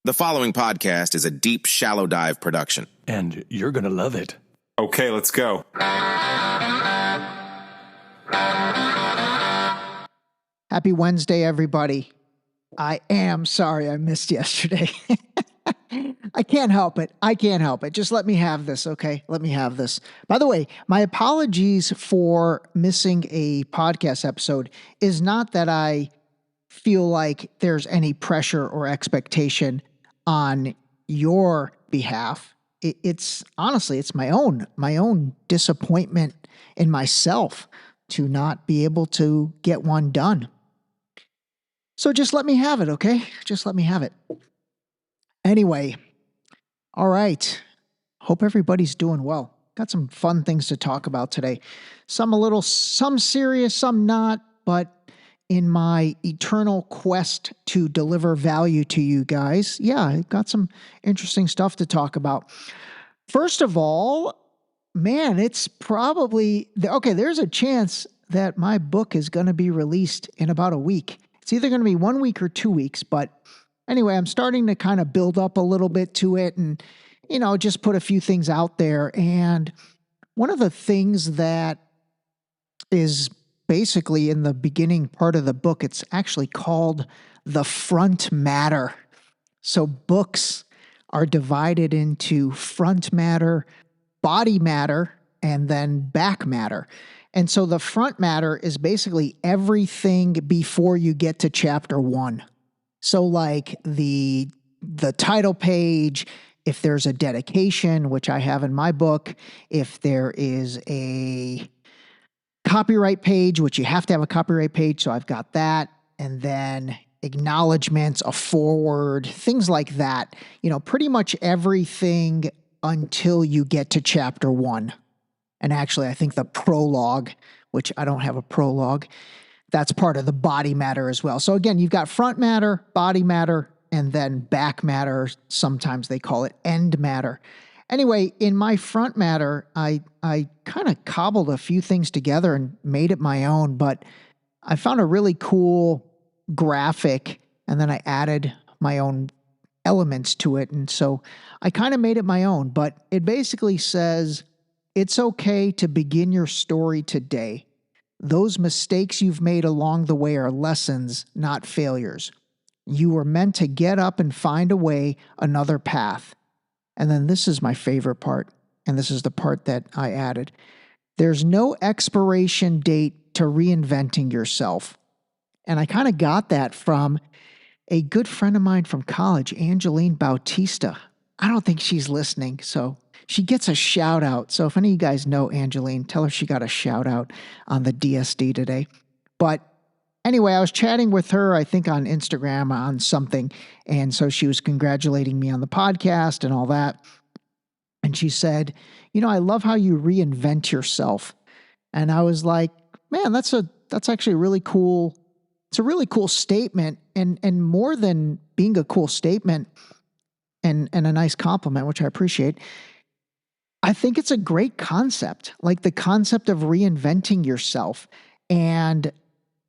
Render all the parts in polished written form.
The following podcast is a deep, shallow dive production. And you're going to love it. Okay, let's go. Happy Wednesday, everybody. I am sorry I missed yesterday. I can't help it. Just let me have this, okay? Let me have this. By the way, my apologies for missing a podcast episode is not that I feel like there's any pressure or expectation on your behalf. It's honestly, it's my own disappointment in myself to not be able to get one done. So just let me have it, okay? Just let me have it. Anyway, all right. Hope everybody's doing well. Got some fun things to talk about today. Some serious, some not, but in my eternal quest to deliver value to you guys, I got some interesting stuff to talk about. First of all, man, it's probably, okay, there's a chance that my book is going to be released in about a week. It's either going to be 1 week or 2 weeks, but anyway, I'm starting to kind of build up a little bit to it and, just put a few things out there. And one of the things that is basically in the beginning part of the book, it's actually called the front matter. So books are divided into front matter, body matter, and then back matter. And so the front matter is basically everything before you get to chapter 1. So like the title page, if there's a dedication, which I have in my book, if there is a copyright page, which you have to have a copyright page, so I've got that, and then acknowledgments, a forward, things like that. Pretty much everything until you get to chapter 1. And actually, I think the prologue, which I don't have a prologue, that's part of the body matter as well. So again, you've got front matter, body matter, and then back matter. Sometimes they call it end matter. Anyway, in my front matter, I kind of cobbled a few things together and made it my own, but I found a really cool graphic, and then I added my own elements to it. And so I kind of made it my own, but it basically says, it's okay to begin your story today. Those mistakes you've made along the way are lessons, not failures. You were meant to get up and find a way, another path. And then this is my favorite part, and this is the part that I added. There's no expiration date to reinventing yourself. And I kind of got that from a good friend of mine from college, Angeline Bautista. I don't think she's listening, so she gets a shout out. So if any of you guys know Angeline, tell her she got a shout out on the DSD today. But anyway, I was chatting with her, I think on Instagram on something. And so she was congratulating me on the podcast and all that. And she said, I love how you reinvent yourself. And I was like, man, that's actually really cool. It's a really cool statement. And more than being a cool statement and a nice compliment, which I appreciate, I think it's a great concept, like the concept of reinventing yourself. And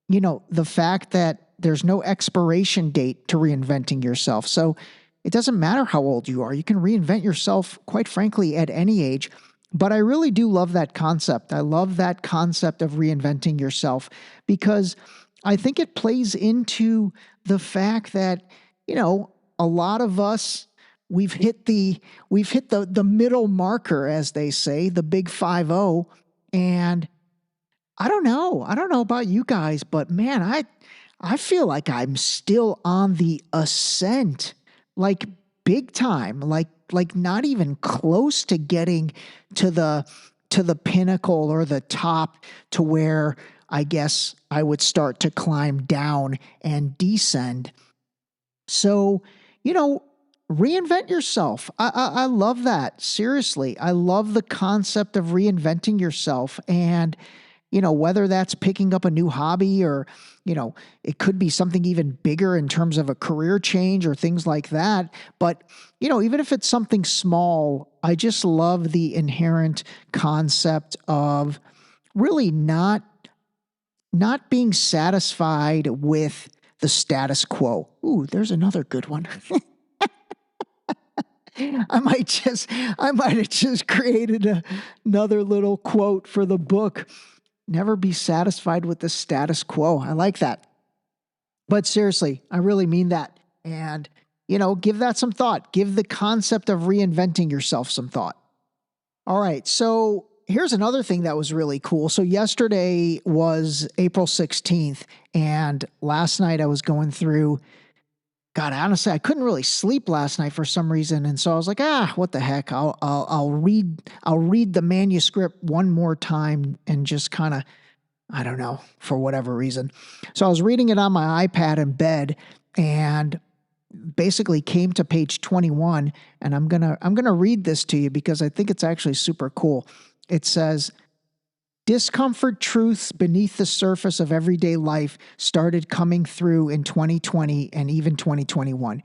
the fact that there's no expiration date to reinventing yourself. So it doesn't matter how old you are. You can reinvent yourself, quite frankly, at any age. But I really do love that concept. I love that concept of reinventing yourself because I think it plays into the fact that, a lot of us, we've hit the middle marker, as they say, the big 5-0. And I don't know about you guys, but man, I feel like I'm still on the ascent, like big time, like not even close to getting to the pinnacle or the top to where I guess I would start to climb down and descend. So, reinvent yourself. I love that. Seriously. I love the concept of reinventing yourself. And, whether that's picking up a new hobby or, it could be something even bigger in terms of a career change or things like that. But, even if it's something small, I just love the inherent concept of really not being satisfied with the status quo. Ooh, there's another good one. I might have just created another little quote for the book. Never be satisfied with the status quo. I like that. But seriously, I really mean that. And, give that some thought. Give the concept of reinventing yourself some thought. All right. So here's another thing that was really cool. So yesterday was April 16th. And last night I was going through, God, honestly, I couldn't really sleep last night for some reason. And so I was like, what the heck? I'll read the manuscript one more time and just kind of, I don't know, for whatever reason. So I was reading it on my iPad in bed and basically came to page 21, and I'm going to read this to you because I think it's actually super cool. It says, discomfort truths beneath the surface of everyday life started coming through in 2020 and even 2021.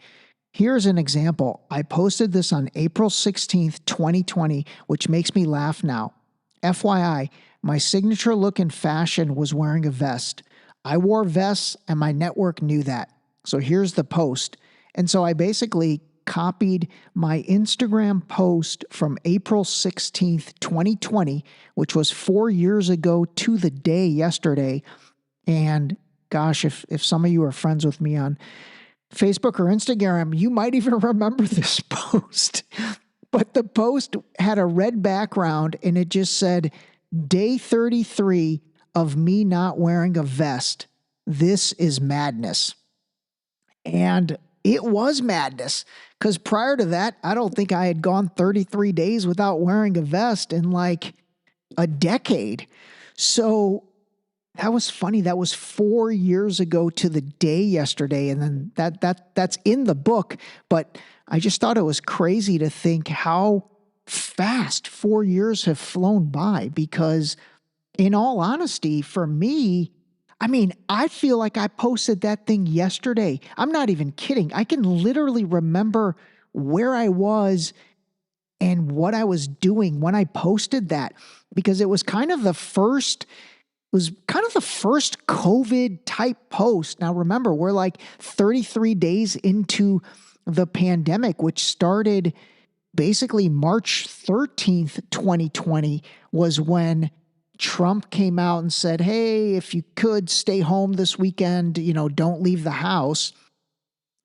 Here's an example. I posted this on April 16th, 2020, which makes me laugh now. FYI, my signature look in fashion was wearing a vest. I wore vests and my network knew that. So here's the post. And so I basically copied my Instagram post from April 16th, 2020, which was 4 years ago to the day yesterday. And gosh, if some of you are friends with me on Facebook or Instagram, you might even remember this post. But the post had a red background and it just said, day 33 of me not wearing a vest. This is madness. And it was madness because prior to that, I don't think I had gone 33 days without wearing a vest in like a decade. So that was funny. That was 4 years ago to the day yesterday. And then that's in the book. But I just thought it was crazy to think how fast 4 years have flown by, because in all honesty, for me, I feel like I posted that thing yesterday. I'm not even kidding. I can literally remember where I was and what I was doing when I posted that, because it was kind of the first COVID type post. Now remember, we're like 33 days into the pandemic, which started basically March 13th, 2020 was when Trump came out and said, hey, if you could stay home this weekend, don't leave the house.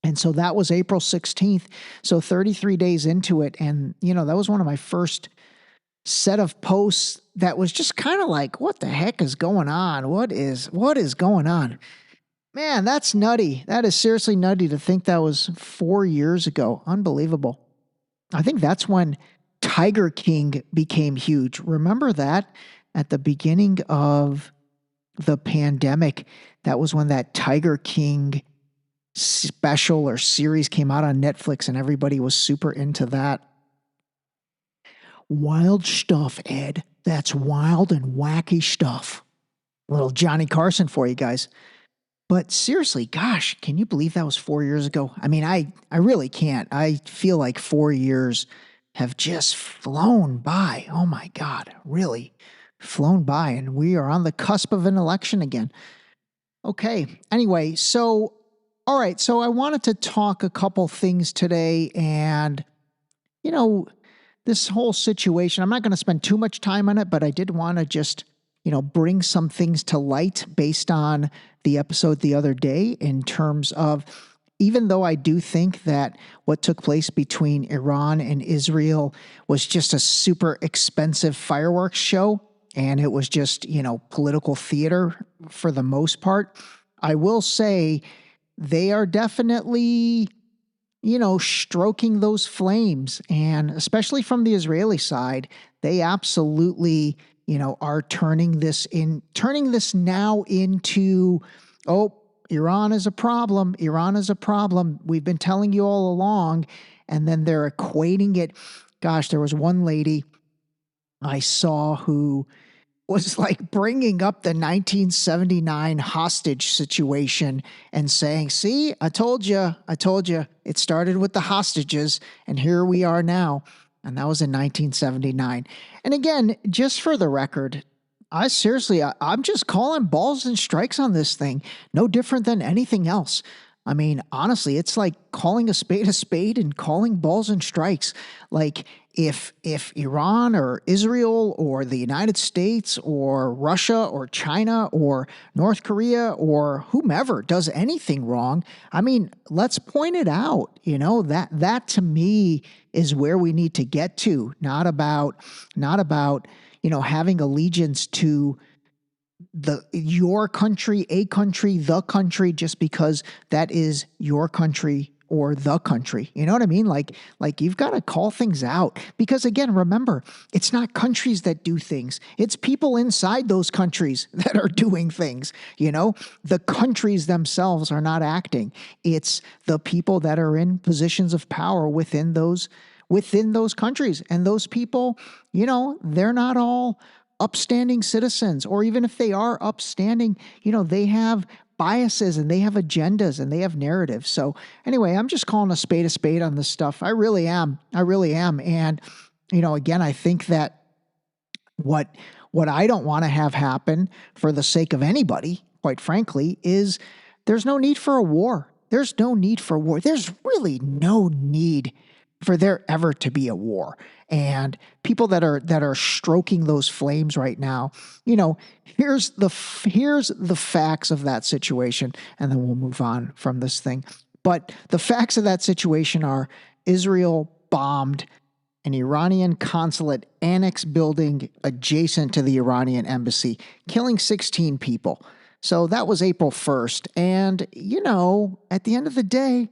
And so that was April 16th. So 33 days into it. And, that was one of my first set of posts that was just kind of like, what the heck is going on? What is going on? Man, that's nutty. That is seriously nutty to think that was 4 years ago. Unbelievable. I think that's when Tiger King became huge. Remember that? At the beginning of the pandemic, that was when that Tiger King special or series came out on Netflix and everybody was super into that. Wild stuff, Ed. That's wild and wacky stuff. Little Johnny Carson for you guys. But seriously, gosh, can you believe that was 4 years ago? I really can't. I feel like 4 years have just flown by. Oh my God, really flown by. And we are on the cusp of an election again. Okay. Anyway, all right. So I wanted to talk a couple things today, and, this whole situation, I'm not going to spend too much time on it, but I did want to just, bring some things to light based on the episode the other day, in terms of, even though I do think that what took place between Iran and Israel was just a super expensive fireworks show, and it was just, political theater for the most part, I will say they are definitely, stroking those flames. And especially from the Israeli side, they absolutely, are turning this now into, Iran is a problem. Iran is a problem. We've been telling you all along. And then they're equating it. Gosh, there was one lady I saw who was like bringing up the 1979 hostage situation and saying, see, I told you, it started with the hostages and here we are now. And that was in 1979. And again, just for the record, I'm just calling balls and strikes on this thing. No different than anything else. I mean, honestly, it's like calling a spade and calling balls and strikes. Like if Iran or Israel or the United States or Russia or China or North Korea or whomever does anything wrong, I mean, let's point it out. You know, that to me is where we need to get to, not about having allegiance to your country, a country, the country, just because that is your country or the country. You know what I mean? Like you've got to call things out, because again, remember, it's not countries that do things. It's people inside those countries that are doing things. You know, the countries themselves are not acting. It's the people that are in positions of power within those countries. And those people, they're not all upstanding citizens, or even if they are upstanding, they have biases and they have agendas and they have narratives. So anyway, I'm just calling a spade on this stuff. I really am. And, again, I think that what I don't want to have happen for the sake of anybody, quite frankly, is there's no need for a war. There's no need for war. There's really no need for there ever to be a war. And people that are stroking those flames right now, here's the facts of that situation, and then we'll move on from this thing. But the facts of that situation are Israel bombed an Iranian consulate annex building adjacent to the Iranian embassy, killing 16 people. So that was April 1st. And, at the end of the day,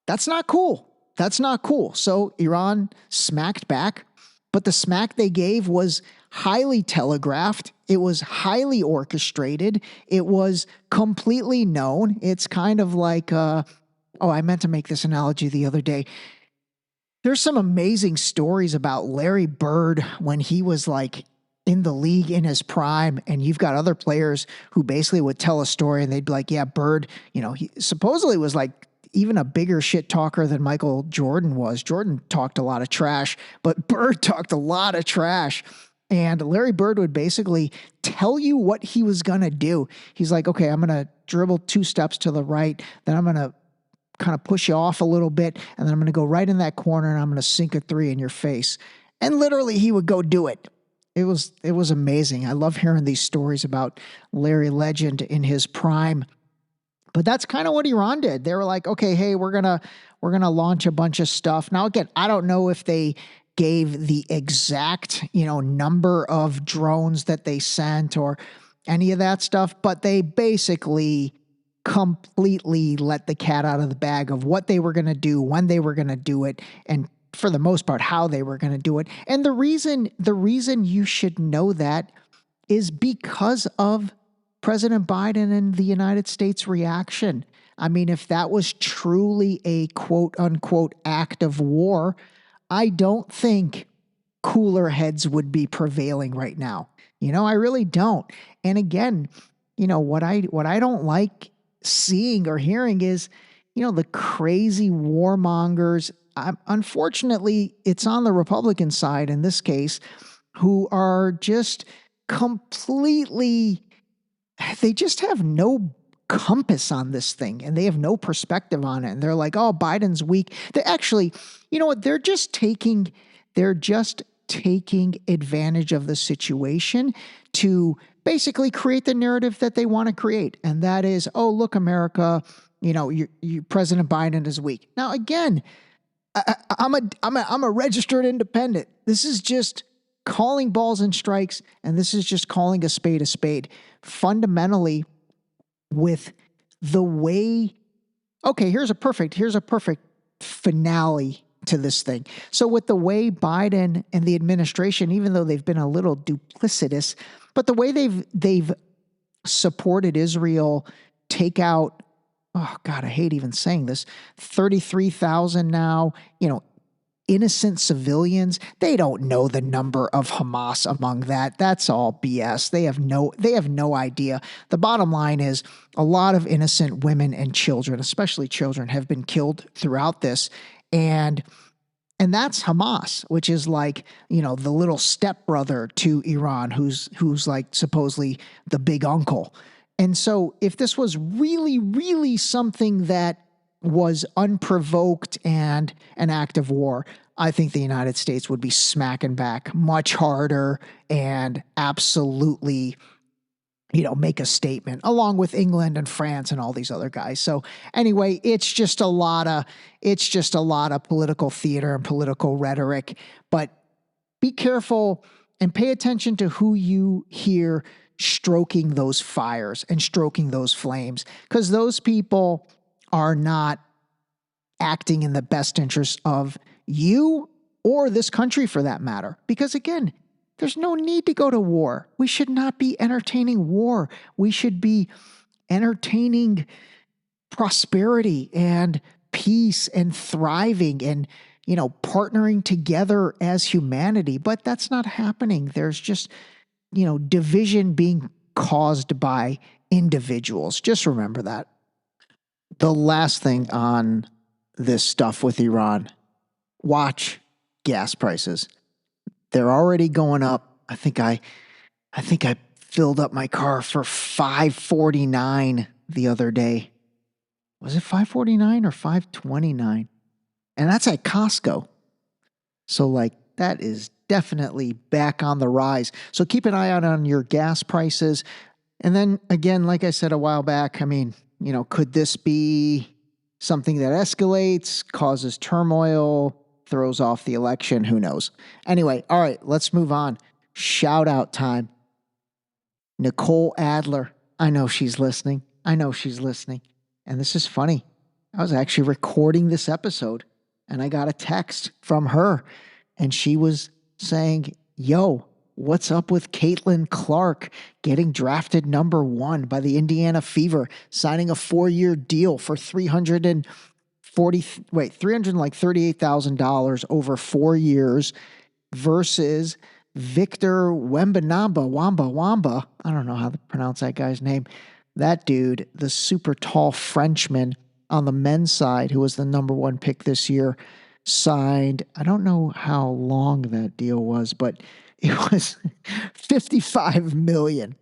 that's not cool. That's not cool. So Iran smacked back, but the smack they gave was highly telegraphed. It was highly orchestrated. It was completely known. It's kind of like, I meant to make this analogy the other day. There's some amazing stories about Larry Bird when he was like in the league in his prime, and you've got other players who basically would tell a story and they'd be like, yeah, Bird, he supposedly was like even a bigger shit talker than Michael Jordan was. Jordan talked a lot of trash, but Bird talked a lot of trash. And Larry Bird would basically tell you what he was going to do. He's like, okay, I'm going to dribble 2 steps to the right. Then I'm going to kind of push you off a little bit. And then I'm going to go right in that corner and I'm going to sink a 3 in your face. And literally he would go do it. It was amazing. I love hearing these stories about Larry Legend in his prime. But that's kind of what Iran did. They were like, okay, hey, we're gonna launch a bunch of stuff. Now, again, I don't know if they gave the exact, number of drones that they sent or any of that stuff, but they basically completely let the cat out of the bag of what they were going to do, when they were going to do it, and for the most part, how they were going to do it. And the reason you should know that is because of President Biden and the United States reaction. I mean, if that was truly a quote unquote act of war, I don't think cooler heads would be prevailing right now. I really don't. And again, what I don't like seeing or hearing is, the crazy warmongers. Unfortunately, it's on the Republican side in this case, who are just completely, they just have no compass on this thing and they have no perspective on it. And they're like, oh, Biden's weak. They actually, you know what? They're just taking advantage of the situation to basically create the narrative that they want to create. And that is, oh, look, America, President Biden is weak. Now, again, I'm a registered independent. This is just calling balls and strikes, and this is just calling a spade a spade. Fundamentally, with the way, okay, here's a perfect finale to this thing. So with the way Biden and the administration, even though they've been a little duplicitous, but the way they've supported Israel take out, oh God, I hate even saying this, 33,000 now, innocent civilians. They don't know the number of Hamas among that. That's all BS. They have no idea. The bottom line is a lot of innocent women and children, especially children, have been killed throughout this. And that's Hamas, which is like, the little stepbrother to Iran, who's like supposedly the big uncle. And so if this was really, really something that was unprovoked and an act of war, I think the United States would be smacking back much harder and absolutely, make a statement along with England and France and all these other guys. So anyway, it's just a lot of political theater and political rhetoric, but be careful and pay attention to who you hear stroking those fires and stroking those flames, because those people are not acting in the best interest of you or this country for that matter. Because again, there's no need to go to war. We should not be entertaining war. We should be entertaining prosperity and peace and thriving and, partnering together as humanity. But that's not happening. There's just, division being caused by individuals. Just remember that. The last thing on this stuff with Iran, watch gas prices. They're already going up. I think I filled up my car for $5.49 the other day. Was it $5.49 or $5.29? And that's at Costco. So that is definitely back on the rise. So keep an eye out on your gas prices. And then again, like I said a while back, could this be something that escalates, causes turmoil, throws off the election? Who knows? Anyway, all right, let's move on. Shout out time. Nicole Adler. I know she's listening. And this is funny. I was actually recording this episode and I got a text from her and she was saying, yo, what's up with Caitlin Clark getting drafted number 1 by the Indiana Fever, signing a 4-year deal for $338,000 over 4 years versus Victor Wamba. I don't know how to pronounce that guy's name. That dude, the super tall Frenchman on the men's side, who was the number 1 pick this year, signed, I don't know how long that deal was, but it was $55 million.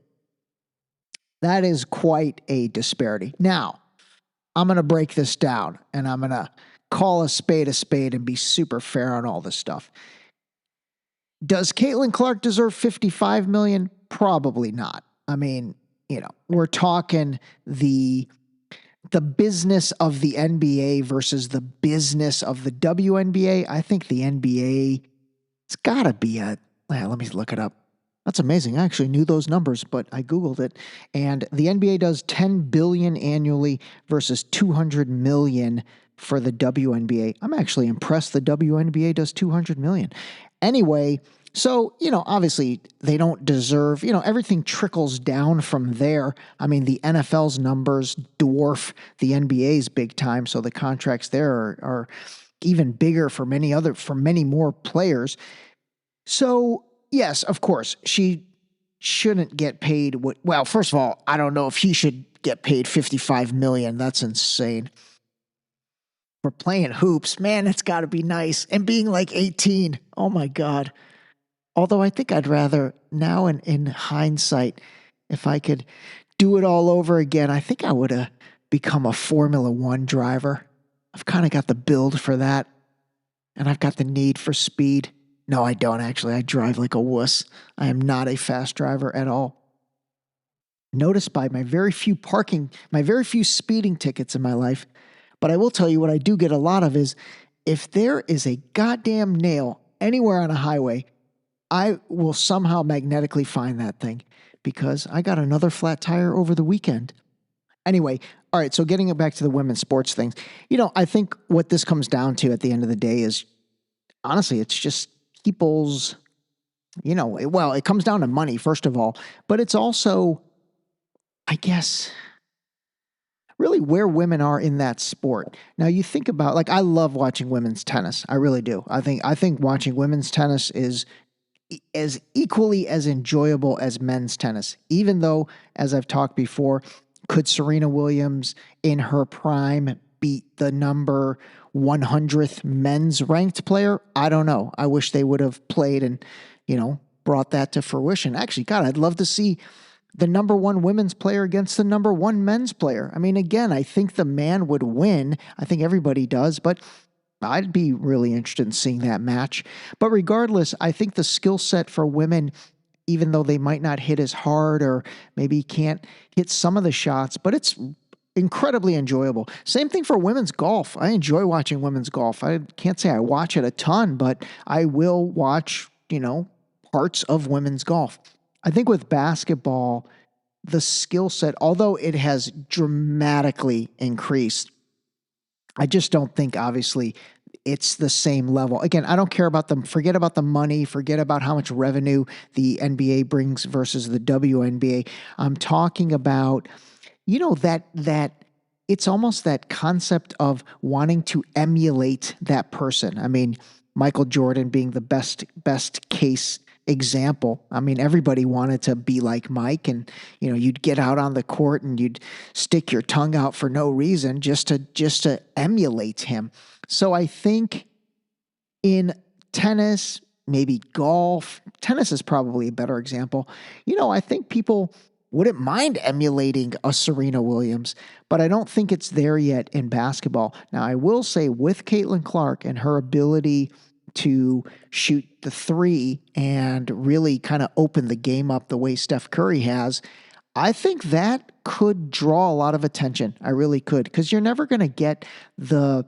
That is quite a disparity. Now, I'm going to break this down and I'm going to call a spade and be super fair on all this stuff. Does Caitlin Clark deserve $55 million? Probably not. We're talking the business of the NBA versus the business of the WNBA. I think the NBA, it's got to be let me look it up. That's amazing. I actually knew those numbers, but I Googled it. And the NBA does $10 billion annually versus $200 million for the WNBA. I'm actually impressed the WNBA does $200 million. Anyway, so, obviously they don't deserve, everything trickles down from there. The NFL's numbers dwarf the NBA's big time. So the contracts there are even bigger for many more players. So yes, of course, she shouldn't get paid. Well, first of all, I don't know if he should get paid $55 million. That's insane. For playing hoops, man, it's got to be nice. And being 18, oh my God. Although I think I'd rather now in hindsight, if I could do it all over again, I think I would have become a Formula One driver. I've kind of got the build for that. And I've got the need for speed. No, I don't actually. I drive like a wuss. I am not a fast driver at all. Notice by my very few speeding tickets in my life. But I will tell you what I do get a lot of is if there is a goddamn nail anywhere on a highway, I will somehow magnetically find that thing because I got another flat tire over the weekend. Anyway, all right, so getting it back to the women's sports things. I think what this comes down to at the end of the day is, honestly, it's just people's, it comes down to money, first of all, but it's also, I guess, really where women are in that sport. Now you think about, I love watching women's tennis. I really do. I think watching women's tennis is as equally as enjoyable as men's tennis, even though, as I've talked before, could Serena Williams in her prime beat the number 100th men's ranked player? I don't know. I wish they would have played and, brought that to fruition. Actually, God, I'd love to see the number one women's player against the number one men's player. I mean, again, I think the man would win. I think everybody does, but I'd be really interested in seeing that match. But regardless, I think the skill set for women, even though they might not hit as hard or maybe can't hit some of the shots, but it's incredibly enjoyable. Same thing for women's golf. I enjoy watching women's golf. I can't say I watch it a ton, but I will watch, parts of women's golf. I think with basketball, the skill set, although it has dramatically increased, I just don't think, obviously, it's the same level. Again, I don't care about forget about the money, forget about how much revenue the NBA brings versus the WNBA. I'm talking about, that it's almost that concept of wanting to emulate that person. I mean, Michael Jordan being the best case example. I mean, everybody wanted to be like Mike, and you'd get out on the court and you'd stick your tongue out for no reason just to emulate him. So I think in tennis, maybe golf, tennis is probably a better example. I think people wouldn't mind emulating a Serena Williams, but I don't think it's there yet in basketball. Now, I will say with Caitlin Clark and her ability to shoot the three and really kind of open the game up the way Steph Curry has, I think that could draw a lot of attention. I really could, because you're never going to get the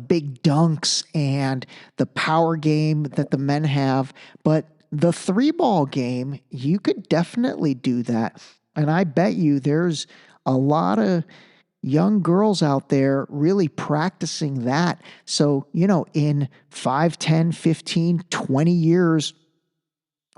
big dunks and the power game that the men have, but the three ball game, you could definitely do that. And I bet you there's a lot of young girls out there really practicing that. So, in 5, 10, 15, 20 years,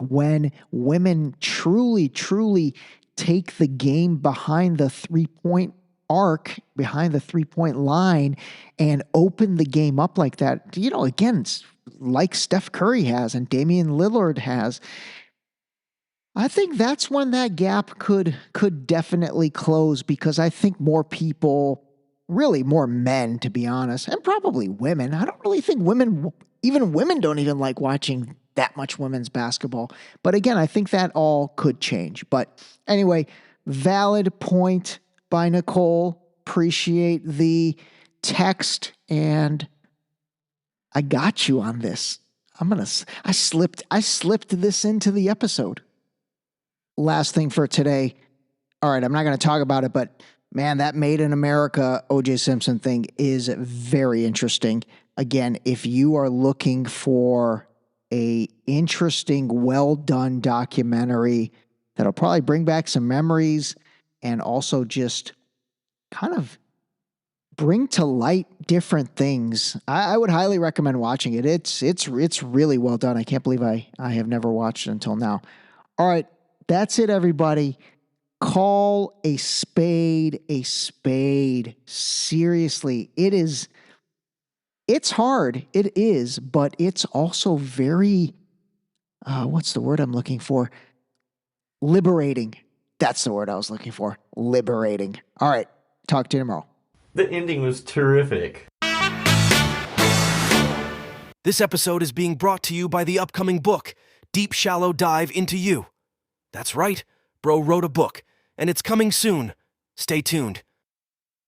when women truly, truly take the game behind the 3-point arc, behind the 3-point line, and open the game up like that, again, like Steph Curry has and Damian Lillard has, I think that's when that gap could definitely close, because I think more people, really more men, to be honest, and probably women. I don't really think women don't even like watching that much women's basketball. But again, I think that all could change. But anyway, valid point by Nicole. Appreciate the text, and I got you on this. I slipped this into the episode. Last thing for today. All right, I'm not going to talk about it, but man, that Made in America O.J. Simpson thing is very interesting. Again, if you are looking for a interesting, well-done documentary that'll probably bring back some memories and also just kind of bring to light different things, I would highly recommend watching it. It's really well done. I can't believe I have never watched it until now. All right, that's it, everybody. Call a spade a spade. Seriously, it's hard. It is, but it's also very, what's the word I'm looking for? Liberating. That's the word I was looking for. Liberating. All right, talk to you tomorrow. The ending was terrific. This episode is being brought to you by the upcoming book, Deep Shallow Dive Into You. That's right, Bro wrote a book, and it's coming soon. Stay tuned.